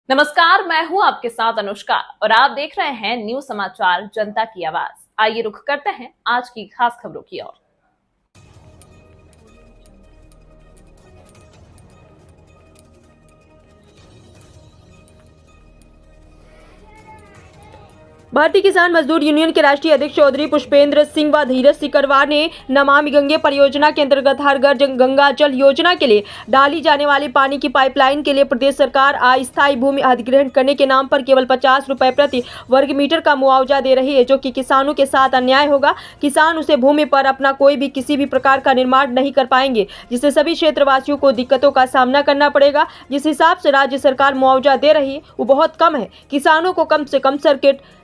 नमस्कार, मैं हूं आपके साथ अनुष्का और आप देख रहे हैं न्यूज समाचार जनता की आवाज। आइए रुख करते हैं आज की खास खबरों की ओर। भारतीय किसान मजदूर यूनियन के राष्ट्रीय अध्यक्ष चौधरी पुष्पेंद्र सिंह व धीरज सिकरवार ने नमामि गंगे परियोजना के अंतर्गत हर घर गंगा जल योजना के लिए डाली जाने वाली पानी की पाइपलाइन के लिए प्रदेश सरकार अस्थायी भूमि अधिग्रहण करने के नाम पर केवल 50 रुपए प्रति वर्ग मीटर का मुआवजा दे रही है, जो कि किसानों के साथ अन्याय होगा। किसान उसे भूमि पर अपना कोई भी किसी भी प्रकार का निर्माण नहीं कर पाएंगे, जिससे सभी क्षेत्रवासियों को दिक्कतों का सामना करना पड़ेगा। जिस हिसाब से राज्य सरकार मुआवजा दे रही है वो बहुत कम है। किसानों को कम से कम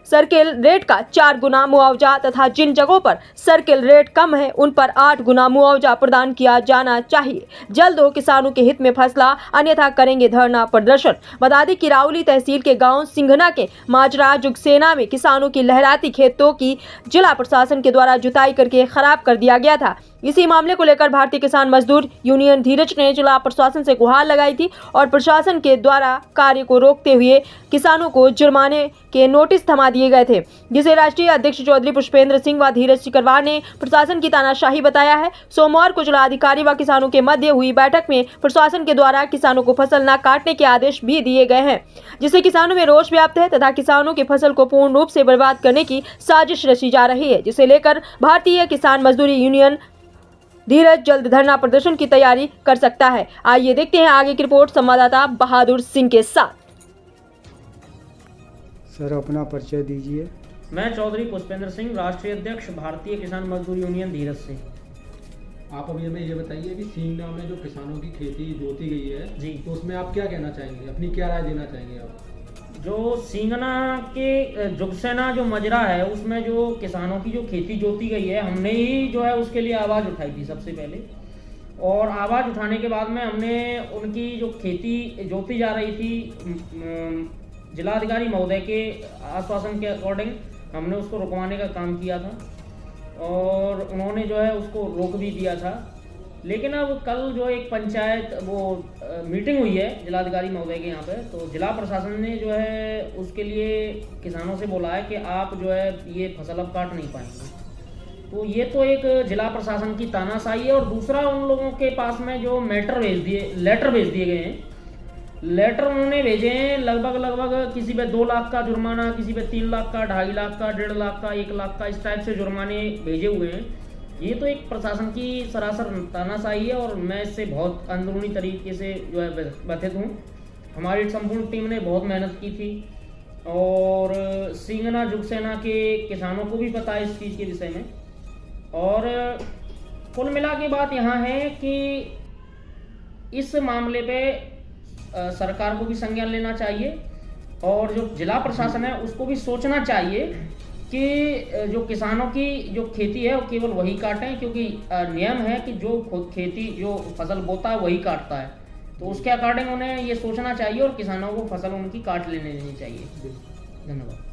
सर्किल रेट का 4 गुना मुआवजा तथा जिन जगहों पर सर्किल रेट कम है उन पर 8 गुना मुआवजा प्रदान किया जाना चाहिए। जल्द हो किसानों के हित में फैसला, अन्यथा करेंगे धरना प्रदर्शन। बता दें कि राउली तहसील के गांव सिंघना के माजरा जुगसेना में किसानों की लहराती खेतों की जिला प्रशासन के द्वारा जुताई करके खराब कर दिया गया था। इसी मामले को लेकर भारतीय किसान मजदूर यूनियन धीरज ने जिला प्रशासन से गुहार लगाई थी और प्रशासन के द्वारा कार्य को रोकते हुए किसानों को जुर्माने के नोटिस थमा दिए गए थे, जिसे राष्ट्रीय अध्यक्ष चौधरी पुष्पेंद्र सिंह व धीरज सिकरवार ने प्रशासन की तानाशाही बताया है। सोमवार को जिलाधिकारी व किसानों के मध्य हुई बैठक में प्रशासन के द्वारा किसानों को फसल न काटने के आदेश भी दिए गए हैं, जिससे किसानों में रोष व्याप्त है तथा किसानों की फसल को पूर्ण रूप से बर्बाद करने की साजिश रची जा रही है, जिसे लेकर भारतीय किसान मजदूरी यूनियन धीरज जल्द धरना प्रदर्शन की तैयारी कर सकता है। आइए देखते हैं आगे की रिपोर्ट संवाददाता बहादुर सिंह के साथ। सर अपना परिचय दीजिए। मैं चौधरी पुष्पेंद्र सिंह, राष्ट्रीय अध्यक्ष भारतीय किसान मजदूर यूनियन धीरज से। आप अभी हमें ये बताइए कि सींगना में जो किसानों की खेती जोती गई है जी, तो उसमें आप क्या कहना चाहेंगे, अपनी क्या राय देना चाहेंगे आप? जो सींगना के जुगसेना जो मजरा है उसमें जो किसानों की जो खेती जोती गई है, हमने ही जो है उसके लिए आवाज़ उठाई थी सबसे पहले। और आवाज़ उठाने के बाद में हमने उनकी जो खेती जोती जा रही थी, जिलाधिकारी महोदय के आश्वासन के अकॉर्डिंग हमने उसको रुकवाने का काम किया था और उन्होंने जो है उसको रोक भी दिया था। लेकिन अब कल जो एक पंचायत मीटिंग हुई है जिलाधिकारी महोदय के यहाँ पे, तो जिला प्रशासन ने जो है उसके लिए किसानों से बोला है कि आप जो है ये फसल अब काट नहीं पाएंगे। तो ये तो एक जिला प्रशासन की तानाशाही है। और दूसरा, उन लोगों के पास में जो लेटर भेज दिए गए हैं, लेटर उन्होंने भेजे हैं लगभग किसी पे 2 लाख का जुर्माना, किसी पे 3 लाख का, 2.5 लाख का, 1.5 लाख का, 1 लाख का, इस टाइप से जुर्माने भेजे हुए हैं। ये तो एक प्रशासन की सरासर तानाशाही है और मैं इससे बहुत अंदरूनी तरीके से जो है व्यथित हूँ। हमारी संपूर्ण टीम ने बहुत मेहनत की थी और सिंघना जुगसेना के किसानों को भी पता है इस चीज़ के विषय में। और कुल मिला के बात यहाँ है कि इस मामले पे सरकार को भी संज्ञान लेना चाहिए और जो जिला प्रशासन है उसको भी सोचना चाहिए कि जो किसानों की जो खेती है वो केवल वही काटें, क्योंकि नियम है कि जो खुद खेती जो फसल बोता है वही काटता है। तो उसके अकॉर्डिंग उन्हें ये सोचना चाहिए और किसानों को फसल उनकी काट लेने देनी चाहिए। धन्यवाद।